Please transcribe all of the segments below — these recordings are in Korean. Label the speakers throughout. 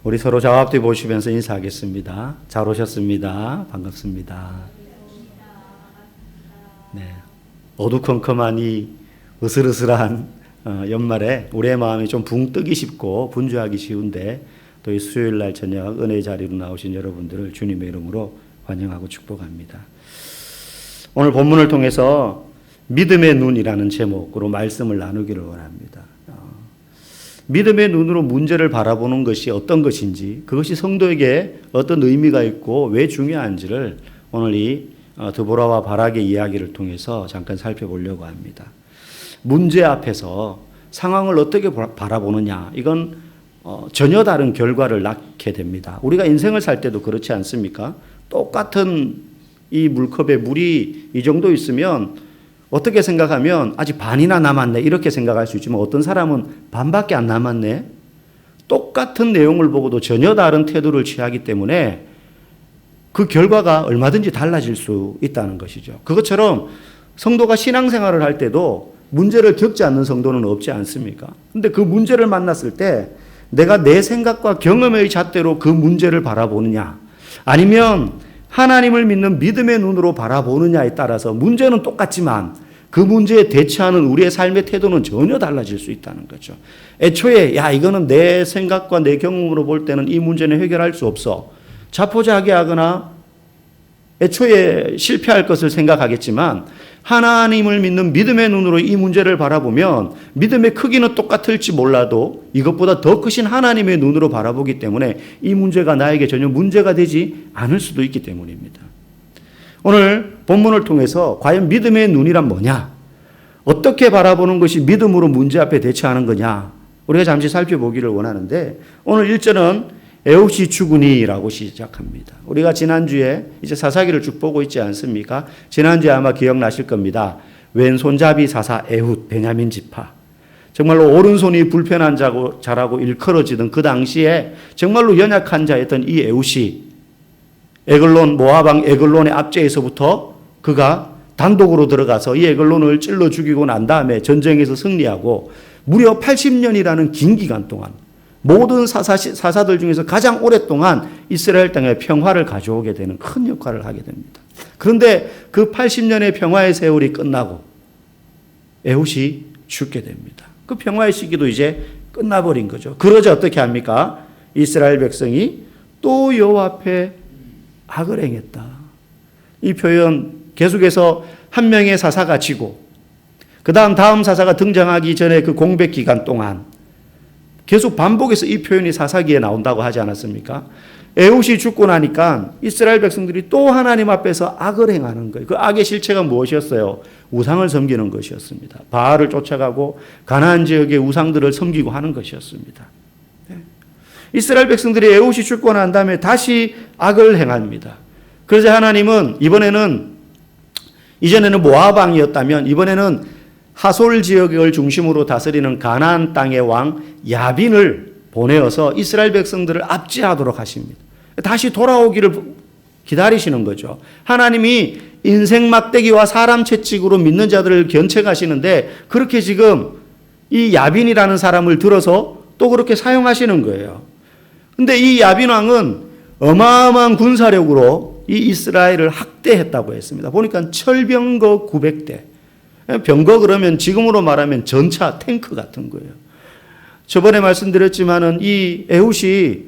Speaker 1: 우리 서로 좌우 앞뒤 보시면서 인사하겠습니다. 잘 오셨습니다. 반갑습니다. 네, 어두컴컴한 이 으슬으슬한 연말에 우리의 마음이 좀 붕 뜨기 쉽고 분주하기 쉬운데 또 이 수요일 날 저녁 은혜의 자리로 나오신 여러분들을 주님의 이름으로 환영하고 축복합니다. 오늘 본문을 통해서 믿음의 눈이라는 제목으로 말씀을 나누기를 원합니다. 믿음의 눈으로 문제를 바라보는 것이 어떤 것인지, 그것이 성도에게 어떤 의미가 있고 왜 중요한지를 오늘 이 드보라와 바락의 이야기를 통해서 잠깐 살펴보려고 합니다. 문제 앞에서 상황을 어떻게 바라보느냐, 이건 전혀 다른 결과를 낳게 됩니다. 우리가 인생을 살 때도 그렇지 않습니까? 똑같은 이 물컵에 물이 이 정도 있으면 어떻게 생각하면 아직 반이나 남았네 이렇게 생각할 수 있지만, 어떤 사람은 반밖에 안 남았네, 똑같은 내용을 보고도 전혀 다른 태도를 취하기 때문에 그 결과가 얼마든지 달라질 수 있다는 것이죠. 그것처럼 성도가 신앙생활을 할 때도 문제를 겪지 않는 성도는 없지 않습니까? 근데 그 문제를 만났을 때 내가 내 생각과 경험의 잣대로 그 문제를 바라보느냐, 아니면 하나님을 믿는 믿음의 눈으로 바라보느냐에 따라서 문제는 똑같지만 그 문제에 대처하는 우리의 삶의 태도는 전혀 달라질 수 있다는 거죠. 애초에 이거는 내 생각과 내 경험으로 볼 때는 이 문제는 해결할 수 없어, 자포자기하거나 애초에 실패할 것을 생각하겠지만, 하나님을 믿는 믿음의 눈으로 이 문제를 바라보면 믿음의 크기는 똑같을지 몰라도 이것보다 더 크신 하나님의 눈으로 바라보기 때문에 이 문제가 나에게 전혀 문제가 되지 않을 수도 있기 때문입니다. 오늘 본문을 통해서 과연 믿음의 눈이란 뭐냐, 어떻게 바라보는 것이 믿음으로 문제 앞에 대처하는 거냐, 우리가 잠시 살펴보기를 원하는데, 오늘 1절은 에훗이 죽으니라고 시작합니다. 우리가 지난주에 이제 사사기를 쭉 보고 있지 않습니까? 지난주에 아마 기억나실 겁니다. 왼손잡이 사사 에훗, 베냐민 지파. 정말로 오른손이 불편한 자라고 일컬어지던 그 당시에 정말로 연약한 자였던 이 에훗이 에글론, 모압왕 에글론의 압제에서부터 그가 단독으로 들어가서 이 에글론을 찔러 죽이고 난 다음에 전쟁에서 승리하고 무려 80년이라는 긴 기간 동안 모든 사사들 중에서 가장 오랫동안 이스라엘 땅에 평화를 가져오게 되는 큰 역할을 하게 됩니다. 그런데 그 80년의 평화의 세월이 끝나고 에훗이 죽게 됩니다. 그 평화의 시기도 이제 끝나버린 거죠. 그러자 어떻게 합니까? 이스라엘 백성이 또 여호와 앞에 악을 행했다. 이 표현 계속해서 한 명의 사사가 지고 다음 사사가 등장하기 전에 그 공백 기간 동안 계속 반복해서 이 표현이 사사기에 나온다고 하지 않았습니까? 에훗이 죽고 나니까 이스라엘 백성들이 또 하나님 앞에서 악을 행하는 거예요. 그 악의 실체가 무엇이었어요? 우상을 섬기는 것이었습니다. 바알을 쫓아가고 가나안 지역의 우상들을 섬기고 하는 것이었습니다. 이스라엘 백성들이 에훗이 죽고 난 다음에 다시 악을 행합니다. 그래서 하나님은 이전에는 모압 왕이었다면 이번에는 하솔 지역을 중심으로 다스리는 가나안 땅의 왕 야빈을 보내어서 이스라엘 백성들을 압제하도록 하십니다. 다시 돌아오기를 기다리시는 거죠. 하나님이 인생 막대기와 사람 채찍으로 믿는 자들을 견책하시는데 그렇게 지금 이 야빈이라는 사람을 들어서 또 그렇게 사용하시는 거예요. 근데 이 야빈 왕은 어마어마한 군사력으로 이 이스라엘을 학대했다고 했습니다. 보니까 철병거 900대. 병거 그러면 지금으로 말하면 전차, 탱크 같은 거예요. 저번에 말씀드렸지만은 이 에훗이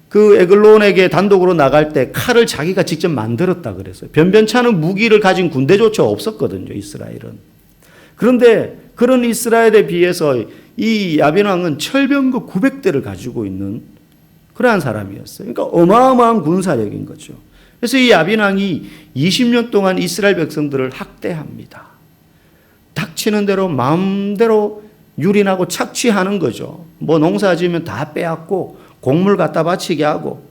Speaker 1: 그 에글론에게 단독으로 나갈 때 칼을 자기가 직접 만들었다 그랬어요. 변변찮은 무기를 가진 군대조차 없었거든요, 이스라엘은. 그런데 그런 이스라엘에 비해서 이 야빈 왕은 철병거 900대를 가지고 있는 그러한 사람이었어요. 그러니까 어마어마한 군사력인 거죠. 그래서 이 야빈 왕이 20년 동안 이스라엘 백성들을 학대합니다. 닥치는 대로 마음대로 유린하고 착취하는 거죠. 뭐 농사 지으면 다 빼앗고 곡물 갖다 바치게 하고.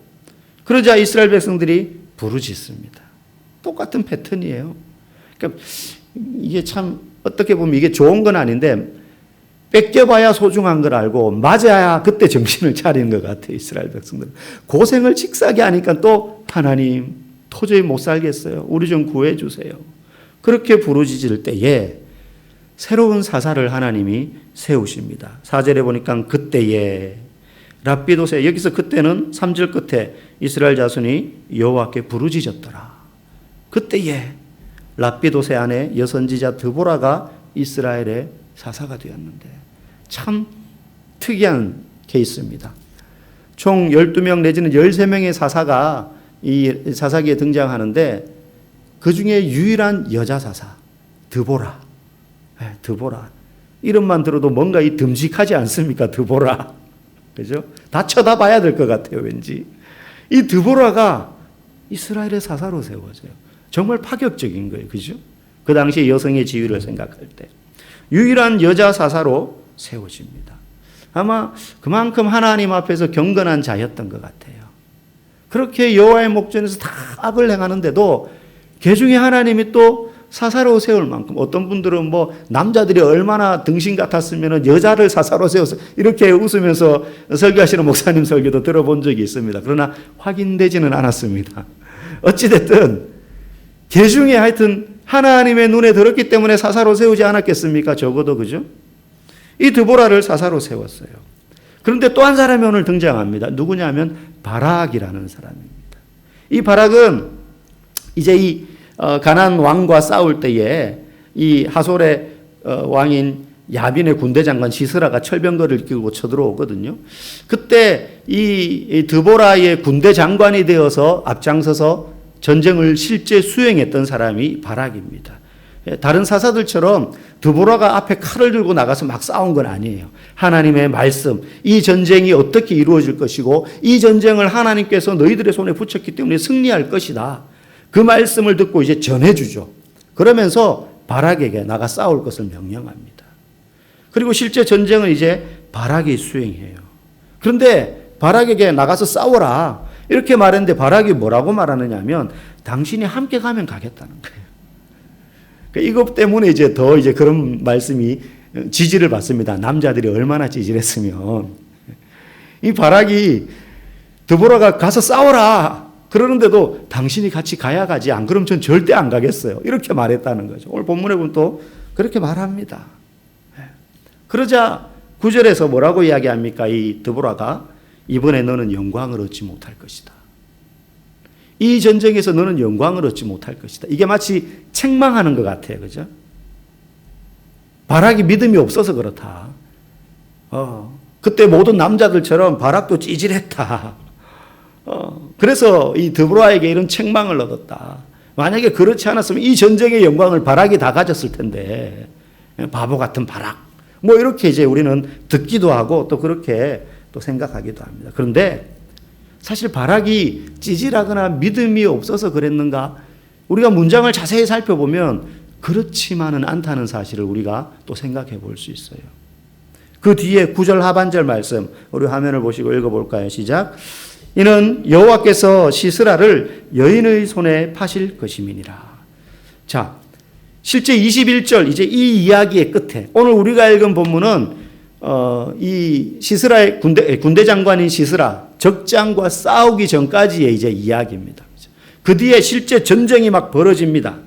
Speaker 1: 그러자 이스라엘 백성들이 부르짖습니다. 똑같은 패턴이에요. 그러니까 이게 참 어떻게 보면 이게 좋은 건 아닌데 뺏겨봐야 소중한 걸 알고 맞아야 그때 정신을 차리는 것 같아요. 이스라엘 백성들 고생을 직사게 하니까 또 하나님 도저히 못 살겠어요. 우리 좀 구해주세요. 그렇게 부르짖을 때에 새로운 사사를 하나님이 세우십니다. 4절에 보니까 그때에 랍비도세, 여기서 그때는 3절 끝에 이스라엘 자손이 여호와께 부르짖었더라. 그때에 랍비도세 아내 여선지자 드보라가 이스라엘의 사사가 되었는데 참 특이한 케이스입니다. 총 12명 내지는 13명의 사사가 이 사사기에 등장하는데 그 중에 유일한 여자 사사 드보라. 드보라. 이름만 들어도 뭔가 이 듬직하지 않습니까? 드보라. 그죠? 다 쳐다봐야 될 것 같아요, 왠지. 이 드보라가 이스라엘의 사사로 세워져요. 정말 파격적인 거예요. 그죠? 그 당시 여성의 지위를 생각할 때. 유일한 여자 사사로 세워집니다. 아마 그만큼 하나님 앞에서 경건한 자였던 것 같아요. 그렇게 여호와의 목전에서 다 악을 행하는데도 그 중에 하나님이 또 사사로 세울 만큼, 어떤 분들은 뭐 남자들이 얼마나 등신 같았으면 여자를 사사로 세워서 이렇게 웃으면서 설교하시는 목사님 설교도 들어본 적이 있습니다. 그러나 확인되지는 않았습니다. 어찌됐든 그 중에 하여튼 하나님의 눈에 들었기 때문에 사사로 세우지 않았겠습니까? 적어도. 그죠? 이 드보라를 사사로 세웠어요. 그런데 또 한 사람이 오늘 등장합니다. 누구냐면 바락이라는 사람입니다. 이 바락은 이제 이 가나안 왕과 싸울 때에 이 하솔의 왕인 야빈의 군대 장관 시스라가 철병거를 끼고 쳐들어오거든요. 그때 이 드보라의 군대 장관이 되어서 앞장서서 전쟁을 실제 수행했던 사람이 바락입니다. 다른 사사들처럼 드보라가 앞에 칼을 들고 나가서 막 싸운 건 아니에요. 하나님의 말씀, 이 전쟁이 어떻게 이루어질 것이고 이 전쟁을 하나님께서 너희들의 손에 붙였기 때문에 승리할 것이다. 그 말씀을 듣고 이제 전해주죠. 그러면서 바락에게 나가 싸울 것을 명령합니다. 그리고 실제 전쟁은 이제 바락이 수행해요. 그런데 바락에게 나가서 싸워라 이렇게 말했는데 바락이 뭐라고 말하느냐 하면 당신이 함께 가면 가겠다는 거예요. 이것 때문에 이제 더 이제 그런 말씀이 지지를 받습니다. 남자들이 얼마나 찌질했으면. 이 바락이 드보라가 가서 싸워라 그러는데도 당신이 같이 가야 가지, 안 그러면 전 절대 안 가겠어요. 이렇게 말했다는 거죠. 오늘 본문에 보면 또 그렇게 말합니다. 그러자 9절에서 뭐라고 이야기합니까? 이 드보라가 이번에 너는 영광을 얻지 못할 것이다. 이 전쟁에서 너는 영광을 얻지 못할 것이다. 이게 마치 책망하는 것 같아요. 그죠? 바락이 믿음이 없어서 그렇다. 그때 모든 남자들처럼 바락도 찌질했다. 그래서 이 드보라에게 이런 책망을 얻었다. 만약에 그렇지 않았으면 이 전쟁의 영광을 바락이 다 가졌을 텐데, 바보 같은 바락. 뭐 이렇게 이제 우리는 듣기도 하고 또 그렇게 또 생각하기도 합니다. 그런데 사실 바락이 찌질하거나 믿음이 없어서 그랬는가? 우리가 문장을 자세히 살펴보면 그렇지만은 않다는 사실을 우리가 또 생각해 볼 수 있어요. 그 뒤에 9절 하반절 말씀 우리 화면을 보시고 읽어볼까요? 시작. 이는 여호와께서 시스라를 여인의 손에 파실 것임이니라. 자, 실제 21절 이제 이 이야기의 끝에 오늘 우리가 읽은 본문은 이 시스라의 군대 장관인 시스라 적장과 싸우기 전까지의 이제 이야기입니다. 그 뒤에 실제 전쟁이 막 벌어집니다.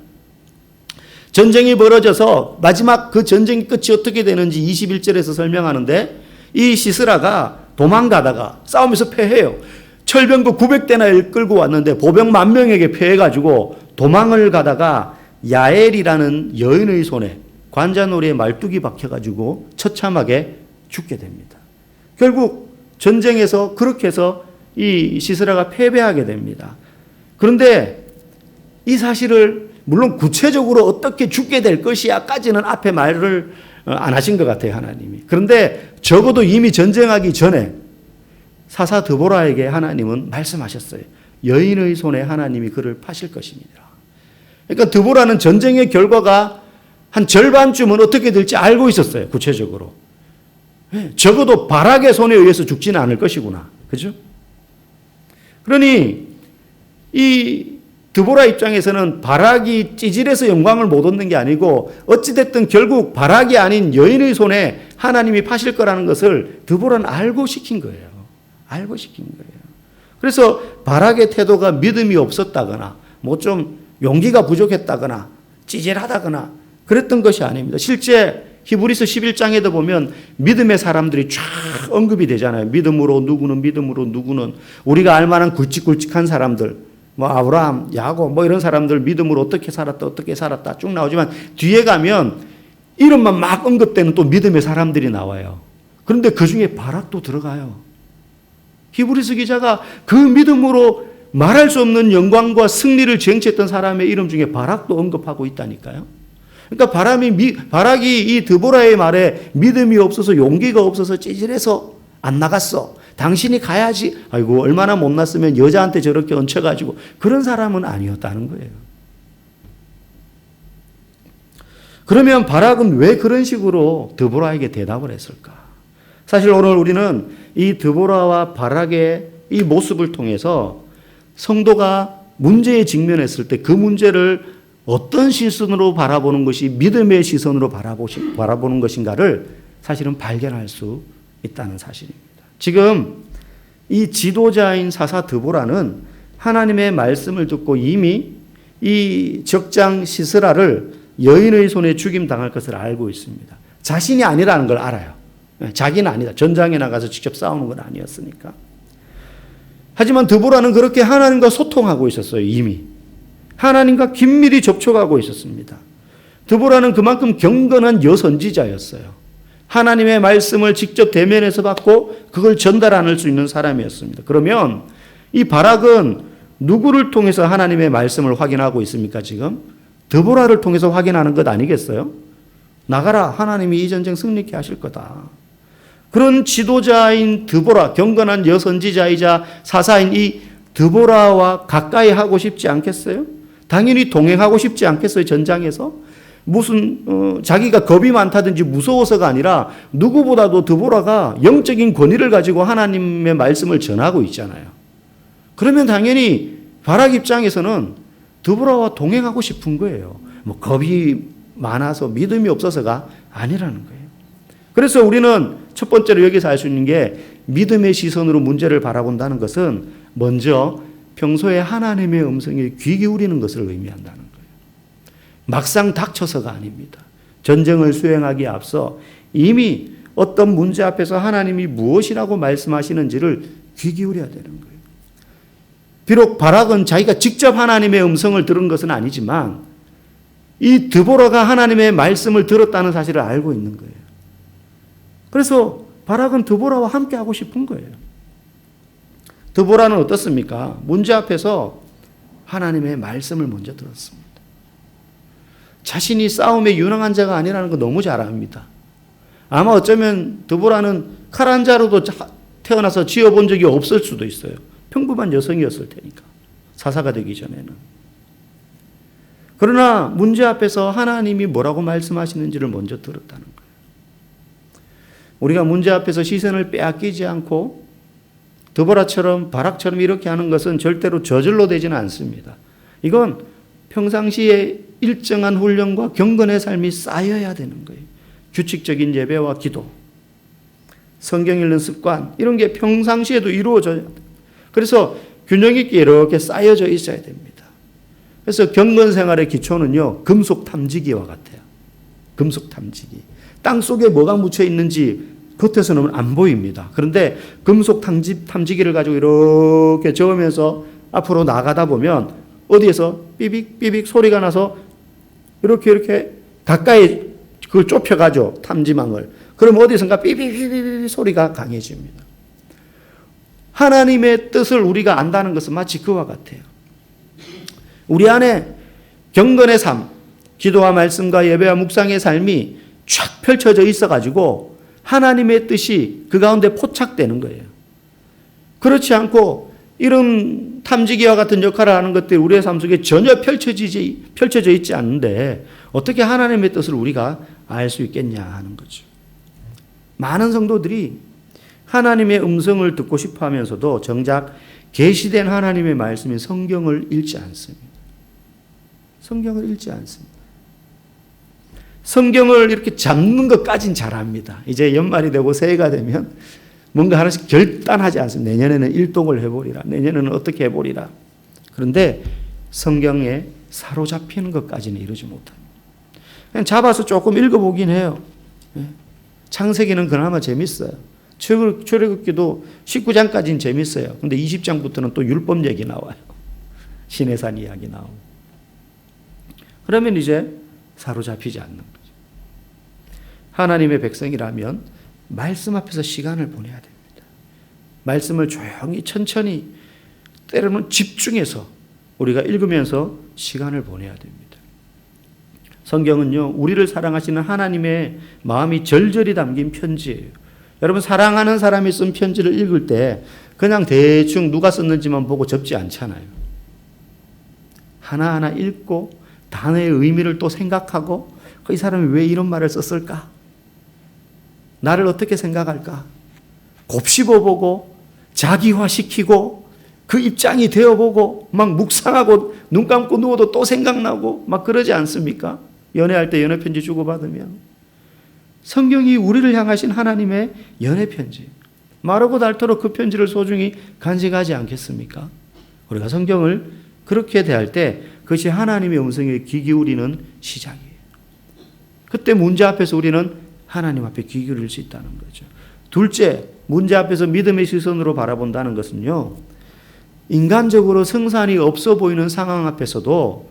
Speaker 1: 전쟁이 벌어져서 마지막 그 전쟁 끝이 어떻게 되는지 21절에서 설명하는데 이 시스라가 도망가다가 싸우면서 패해요. 철병거 900대나 끌고 왔는데 보병 10,000명에게 패해가지고 도망을 가다가 야엘이라는 여인의 손에 관자놀이에 말뚝이 박혀가지고 처참하게 죽게 됩니다. 결국 전쟁에서 그렇게 해서 이 시스라가 패배하게 됩니다. 그런데 이 사실을 물론 구체적으로 어떻게 죽게 될 것이야까지는 앞에 말을 안 하신 것 같아요, 하나님이. 그런데 적어도 이미 전쟁하기 전에 사사 드보라에게 하나님은 말씀하셨어요. 여인의 손에 하나님이 그를 파실 것입니다. 그러니까 드보라는 전쟁의 결과가 한 절반쯤은 어떻게 될지 알고 있었어요, 구체적으로. 적어도 바락의 손에 의해서 죽지는 않을 것이구나. 그죠? 그러니 이 드보라 입장에서는 바락이 찌질해서 영광을 못 얻는 게 아니고 어찌됐든 결국 바락이 아닌 여인의 손에 하나님이 파실 거라는 것을 드보라는 알고 시킨 거예요. 알고 시킨 거예요. 그래서 바락의 태도가 믿음이 없었다거나 뭐 좀 용기가 부족했다거나 찌질하다거나 그랬던 것이 아닙니다. 실제 히브리서 11장에도 보면 믿음의 사람들이 쫙 언급이 되잖아요. 믿음으로 누구는 우리가 알만한 굵직굵직한 사람들, 뭐 아브라함, 야곱 뭐 이런 사람들 믿음으로 어떻게 살았다 쭉 나오지만 뒤에 가면 이름만 막 언급되는 또 믿음의 사람들이 나와요. 그런데 그 중에 바락도 들어가요. 히브리서 기자가 그 믿음으로 말할 수 없는 영광과 승리를 쟁취했던 사람의 이름 중에 바락도 언급하고 있다니까요. 그러니까 바락이 이 드보라의 말에 믿음이 없어서 용기가 없어서 찌질해서 안 나갔어. 당신이 가야지. 아이고 얼마나 못났으면 여자한테 저렇게 얹혀가지고 그런 사람은 아니었다는 거예요. 그러면 바락은 왜 그런 식으로 드보라에게 대답을 했을까? 사실 오늘 우리는 이 드보라와 바락의 이 모습을 통해서 성도가 문제에 직면했을 때 그 문제를 어떤 시선으로 바라보는 것이 믿음의 시선으로 바라보는 것인가를 사실은 발견할 수 있다는 사실입니다. 지금 이 지도자인 사사 드보라는 하나님의 말씀을 듣고 이미 이 적장 시스라를 여인의 손에 죽임당할 것을 알고 있습니다. 자신이 아니라는 걸 알아요. 자기는 아니다. 전장에 나가서 직접 싸우는 건 아니었으니까. 하지만 드보라는 그렇게 하나님과 소통하고 있었어요. 이미. 하나님과 긴밀히 접촉하고 있었습니다. 드보라는 그만큼 경건한 여선지자였어요. 하나님의 말씀을 직접 대면해서 받고 그걸 전달할 수 있는 사람이었습니다. 그러면 이 바락은 누구를 통해서 하나님의 말씀을 확인하고 있습니까? 지금 드보라를 통해서 확인하는 것 아니겠어요? 나가라. 하나님이 이 전쟁 승리케 하실 거다. 그런 지도자인 드보라, 경건한 여선지자이자 사사인 이 드보라와 가까이 하고 싶지 않겠어요? 당연히 동행하고 싶지 않겠어요? 전장에서? 무슨 자기가 겁이 많다든지 무서워서가 아니라 누구보다도 드보라가 영적인 권위를 가지고 하나님의 말씀을 전하고 있잖아요. 그러면 당연히 바락 입장에서는 드보라와 동행하고 싶은 거예요. 뭐 겁이 많아서 믿음이 없어서가 아니라는 거예요. 그래서 우리는 첫 번째로 여기서 알 수 있는 게 믿음의 시선으로 문제를 바라본다는 것은 먼저 평소에 하나님의 음성에 귀 기울이는 것을 의미한다는 거예요. 막상 닥쳐서가 아닙니다. 전쟁을 수행하기에 앞서 이미 어떤 문제 앞에서 하나님이 무엇이라고 말씀하시는지를 귀 기울여야 되는 거예요. 비록 바락은 자기가 직접 하나님의 음성을 들은 것은 아니지만 이 드보라가 하나님의 말씀을 들었다는 사실을 알고 있는 거예요. 그래서 바락은 드보라와 함께 하고 싶은 거예요. 드보라는 어떻습니까? 문제 앞에서 하나님의 말씀을 먼저 들었습니다. 자신이 싸움에 유능한 자가 아니라는 거 너무 잘 압니다. 아마 어쩌면 드보라는 칼 한 자로도 태어나서 지어본 적이 없을 수도 있어요. 평범한 여성이었을 테니까. 사사가 되기 전에는. 그러나 문제 앞에서 하나님이 뭐라고 말씀하시는지를 먼저 들었다는 거예요. 우리가 문제 앞에서 시선을 빼앗기지 않고 드보라처럼 바락처럼 이렇게 하는 것은 절대로 저절로 되지는 않습니다. 이건 평상시에 일정한 훈련과 경건의 삶이 쌓여야 되는 거예요. 규칙적인 예배와 기도, 성경 읽는 습관 이런 게 평상시에도 이루어져야 돼요. 그래서 균형 있게 이렇게 쌓여져 있어야 됩니다. 그래서 경건 생활의 기초는요, 금속 탐지기와 같아요. 금속 탐지기. 땅 속에 뭐가 묻혀 있는지 겉에서는 안 보입니다. 그런데 금속 탐지기를 가지고 이렇게 저으면서 앞으로 나가다 보면 어디에서 삐빅 삐빅 소리가 나서 이렇게 가까이 그걸 좁혀가죠. 탐지망을. 그럼 어디선가 삐빅 삐빅 소리가 강해집니다. 하나님의 뜻을 우리가 안다는 것은 마치 그와 같아요. 우리 안에 경건의 삶, 기도와 말씀과 예배와 묵상의 삶이 쫙 펼쳐져 있어가지고 하나님의 뜻이 그 가운데 포착되는 거예요. 그렇지 않고 이런 탐지기와 같은 역할을 하는 것들이 우리의 삶 속에 전혀 펼쳐져 있지 않는데 어떻게 하나님의 뜻을 우리가 알 수 있겠냐 하는 거죠. 많은 성도들이 하나님의 음성을 듣고 싶어 하면서도 정작 계시된 하나님의 말씀인 성경을 읽지 않습니다. 성경을 읽지 않습니다. 성경을 이렇게 잡는 것까진 잘합니다. 이제 연말이 되고 새해가 되면 뭔가 하나씩 결단하지 않습니다. 내년에는 일독을 해보리라. 내년에는 어떻게 해보리라. 그런데 성경에 사로잡히는 것까지는 이루지 못합니다. 그냥 잡아서 조금 읽어보긴 해요. 창세기는 그나마 재밌어요. 출애굽기도 19장까지는 재밌어요. 근데 20장부터는 또 율법 얘기 나와요. 시내산 이야기 나오고. 그러면 이제 사로잡히지 않는 거죠. 하나님의 백성이라면 말씀 앞에서 시간을 보내야 됩니다. 말씀을 조용히 천천히 때로는 집중해서 우리가 읽으면서 시간을 보내야 됩니다. 성경은요, 우리를 사랑하시는 하나님의 마음이 절절히 담긴 편지예요. 여러분, 사랑하는 사람이 쓴 편지를 읽을 때 그냥 대충 누가 썼는지만 보고 접지 않잖아요. 하나하나 읽고 단어의 의미를 또 생각하고 이 사람이 왜 이런 말을 썼을까? 나를 어떻게 생각할까? 곱씹어보고 자기화시키고 그 입장이 되어보고 막 묵상하고 눈 감고 누워도 또 생각나고 막 그러지 않습니까? 연애할 때 연애편지 주고받으면. 성경이 우리를 향하신 하나님의 연애편지. 마르고 닳도록 그 편지를 소중히 간직하지 않겠습니까? 우리가 성경을 그렇게 대할 때 그것이 하나님의 음성에 귀 기울이는 시작이에요. 그때 문제 앞에서 우리는 하나님 앞에 귀 기울일 수 있다는 거죠. 둘째, 문제 앞에서 믿음의 시선으로 바라본다는 것은요, 인간적으로 승산이 없어 보이는 상황 앞에서도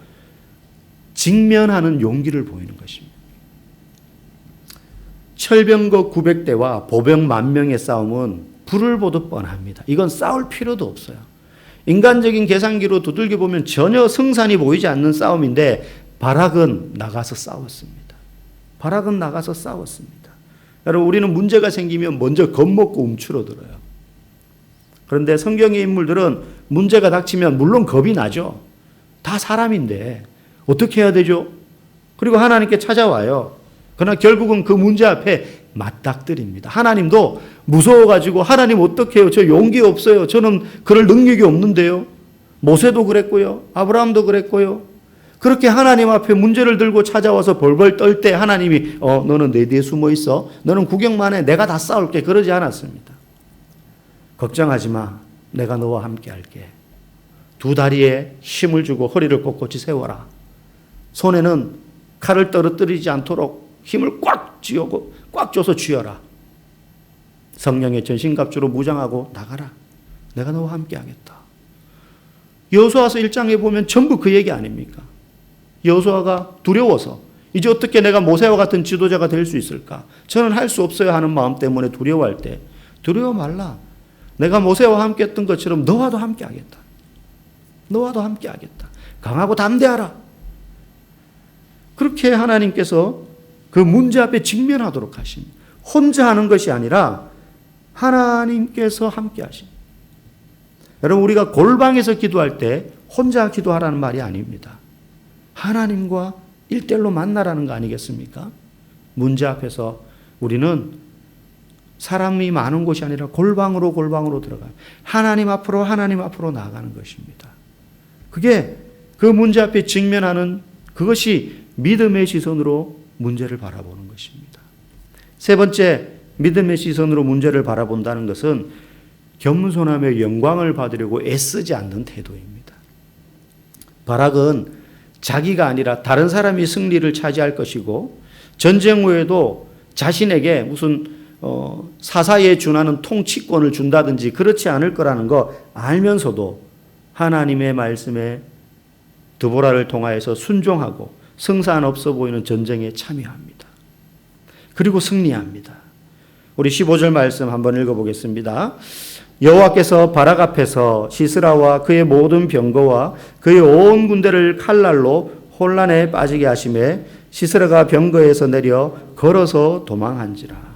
Speaker 1: 직면하는 용기를 보이는 것입니다. 철병거 900대와 보병 10,000명의 싸움은 불을 보듯 뻔합니다. 이건 싸울 필요도 없어요. 인간적인 계산기로 두들겨 보면 전혀 승산이 보이지 않는 싸움인데 바락은 나가서 싸웠습니다. 바락은 나가서 싸웠습니다. 여러분, 우리는 문제가 생기면 먼저 겁먹고 움츠러들어요. 그런데 성경의 인물들은 문제가 닥치면 물론 겁이 나죠. 다 사람인데 어떻게 해야 되죠? 그리고 하나님께 찾아와요. 그러나 결국은 그 문제 앞에 맞닥뜨립니다. 하나님도 무서워가지고 하나님 어떻게 해요? 저 용기 없어요. 저는 그럴 능력이 없는데요. 모세도 그랬고요. 아브라함도 그랬고요. 그렇게 하나님 앞에 문제를 들고 찾아와서 벌벌 떨 때 하나님이 너는 내 뒤에 숨어 있어. 너는 구경만 해. 내가 다 싸울게. 그러지 않았습니다. 걱정하지 마. 내가 너와 함께 할게. 두 다리에 힘을 주고 허리를 꼿꼿이 세워라. 손에는 칼을 떨어뜨리지 않도록 힘을 꽉 쥐고 꽉 줘서 쥐어라. 성령의 전신갑주로 무장하고 나가라. 내가 너와 함께 하겠다. 여호수아서 1장에 보면 전부 그 얘기 아닙니까? 여호수아가 두려워서 이제 어떻게 내가 모세와 같은 지도자가 될 수 있을까? 저는 할 수 없어요 하는 마음 때문에 두려워할 때 두려워 말라. 내가 모세와 함께 했던 것처럼 너와도 함께 하겠다. 너와도 함께 하겠다. 강하고 담대하라. 그렇게 하나님께서 그 문제 앞에 직면하도록 하십니다. 혼자 하는 것이 아니라 하나님께서 함께 하십니다. 여러분, 우리가 골방에서 기도할 때 혼자 기도하라는 말이 아닙니다. 하나님과 1대1로 만나라는 거 아니겠습니까? 문제 앞에서 우리는 사람이 많은 곳이 아니라 골방으로 들어가요. 하나님 앞으로 나아가는 것입니다. 그게 그 문제 앞에 직면하는 그것이 믿음의 시선으로 문제를 바라보는 것입니다. 세 번째, 믿음의 시선으로 문제를 바라본다는 것은 겸손하며 영광을 받으려고 애쓰지 않는 태도입니다. 바락은 자기가 아니라 다른 사람이 승리를 차지할 것이고 전쟁 후에도 자신에게 무슨 사사에 준하는 통치권을 준다든지 그렇지 않을 거라는 거 알면서도 하나님의 말씀에 드보라를 통하여서 순종하고 승산 없어 보이는 전쟁에 참여합니다. 그리고 승리합니다. 우리 15절 말씀 한번 읽어보겠습니다. 여호와께서 바락 앞에서 시스라와 그의 모든 병거와 그의 온 군대를 칼날로 혼란에 빠지게 하심에 시스라가 병거에서 내려 걸어서 도망한지라.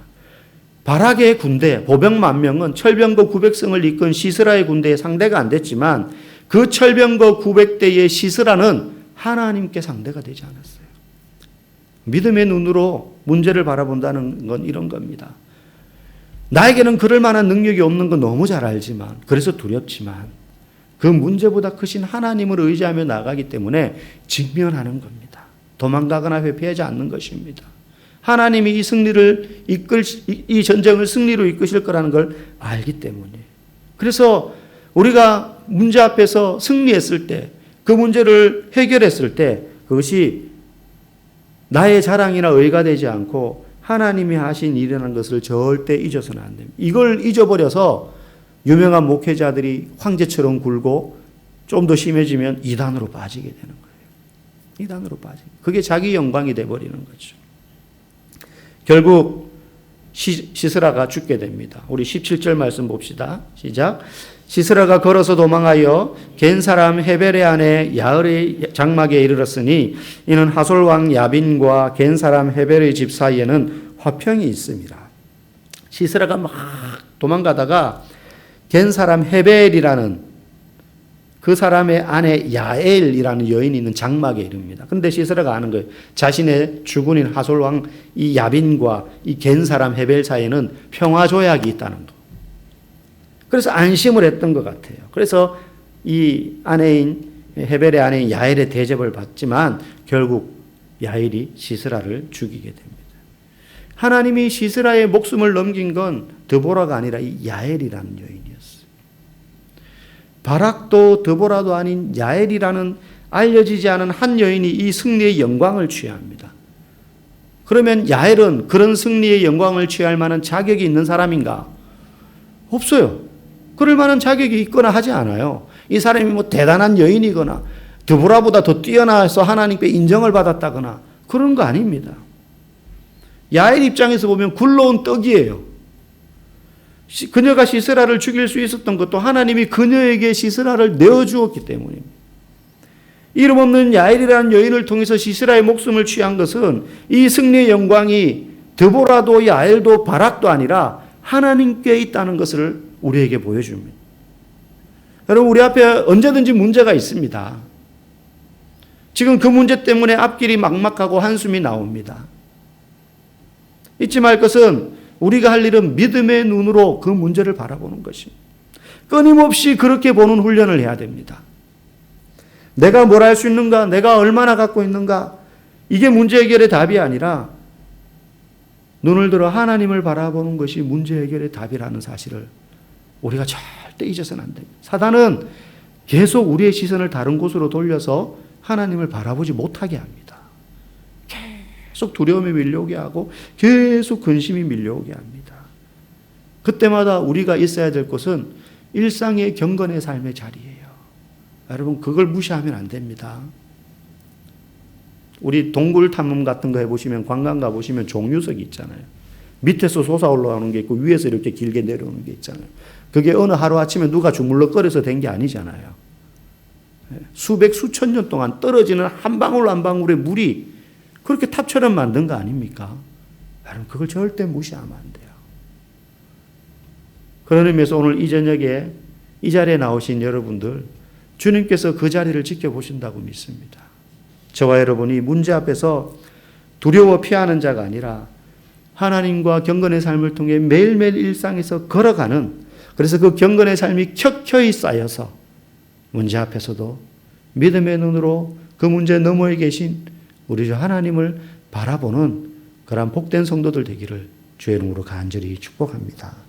Speaker 1: 바락의 군대 보병 10,000명은 철병거 900승을 이끈 시스라의 군대에 상대가 안 됐지만 그 철병거 900대의 시스라는 하나님께 상대가 되지 않았어요. 믿음의 눈으로 문제를 바라본다는 건 이런 겁니다. 나에게는 그럴 만한 능력이 없는 건 너무 잘 알지만, 그래서 두렵지만 그 문제보다 크신 하나님을 의지하며 나가기 때문에 직면하는 겁니다. 도망가거나 회피하지 않는 것입니다. 하나님이 이 승리를 이 전쟁을 승리로 이끄실 거라는 걸 알기 때문에. 그래서 우리가 문제 앞에서 승리했을 때, 그 문제를 해결했을 때 그것이 나의 자랑이나 의가 되지 않고 하나님이 하신 일이라는 것을 절대 잊어서는 안 됩니다. 이걸 잊어버려서 유명한 목회자들이 황제처럼 굴고 좀 더 심해지면 이단으로 빠지게 되는 거예요. 이단으로 빠지게. 그게 자기 영광이 돼버리는 거죠. 결국 시스라가 죽게 됩니다. 우리 17절 말씀 봅시다. 시작. 시스라가 걸어서 도망하여 겐 사람 헤벨의 아내 야을의 장막에 이르렀으니 이는 하솔 왕 야빈과 겐 사람 헤벨의 집 사이에는 화평이 있습니다. 시스라가 막 도망가다가 겐 사람 헤벨이라는 그 사람의 아내 야엘이라는 여인이 있는 장막에 이릅니다. 근데 시스라가 아는 거예요. 자신의 주군인 하솔 왕 이 야빈과 이 겐 사람 헤벨 사이에는 평화 조약이 있다는 거. 그래서 안심을 했던 것 같아요. 그래서 이 아내인 헤벨의 아내인 야엘의 대접을 받지만 결국 야엘이 시스라를 죽이게 됩니다. 하나님이 시스라의 목숨을 넘긴 건 드보라가 아니라 이 야엘이라는 여인이었어요. 바락도 드보라도 아닌 야엘이라는 알려지지 않은 한 여인이 이 승리의 영광을 취합니다. 그러면 야엘은 그런 승리의 영광을 취할 만한 자격이 있는 사람인가? 없어요. 그럴 만한 자격이 있거나 하지 않아요. 이 사람이 뭐 대단한 여인이거나 드보라보다 더 뛰어나서 하나님께 인정을 받았다거나 그런 거 아닙니다. 야엘 입장에서 보면 굴러온 떡이에요. 그녀가 시스라를 죽일 수 있었던 것도 하나님이 그녀에게 시스라를 내어주었기 때문입니다. 이름 없는 야엘이라는 여인을 통해서 시스라의 목숨을 취한 것은 이 승리의 영광이 드보라도 야엘도 바락도 아니라 하나님께 있다는 것을 우리에게 보여줍니다. 여러분, 우리 앞에 언제든지 문제가 있습니다. 지금 그 문제 때문에 앞길이 막막하고 한숨이 나옵니다. 잊지 말 것은 우리가 할 일은 믿음의 눈으로 그 문제를 바라보는 것입니다. 끊임없이 그렇게 보는 훈련을 해야 됩니다. 내가 뭘 할 수 있는가? 내가 얼마나 갖고 있는가? 이게 문제 해결의 답이 아니라 눈을 들어 하나님을 바라보는 것이 문제 해결의 답이라는 사실을 우리가 절대 잊어서는 안 됩니다. 사단은 계속 우리의 시선을 다른 곳으로 돌려서 하나님을 바라보지 못하게 합니다. 계속 두려움이 밀려오게 하고 계속 근심이 밀려오게 합니다. 그때마다 우리가 있어야 될 곳은 일상의 경건의 삶의 자리예요. 여러분, 그걸 무시하면 안 됩니다. 우리 동굴 탐험 같은 거 해보시면, 관광 가보시면 종유석이 있잖아요. 밑에서 솟아 올라오는 게 있고 위에서 이렇게 길게 내려오는 게 있잖아요. 그게 어느 하루아침에 누가 주물럭거려서 된 게 아니잖아요. 수백 수천 년 동안 떨어지는 한 방울 한 방울의 물이 그렇게 탑처럼 만든 거 아닙니까? 여러분, 그걸 절대 무시하면 안 돼요. 그런 의미에서 오늘 이 저녁에 이 자리에 나오신 여러분들, 주님께서 그 자리를 지켜보신다고 믿습니다. 저와 여러분이 문제 앞에서 두려워 피하는 자가 아니라 하나님과 경건의 삶을 통해 매일매일 일상에서 걸어가는, 그래서 그 경건의 삶이 켜켜이 쌓여서 문제 앞에서도 믿음의 눈으로 그 문제 너머에 계신 우리 주 하나님을 바라보는 그러한 복된 성도들 되기를 주의 이름으로 간절히 축복합니다.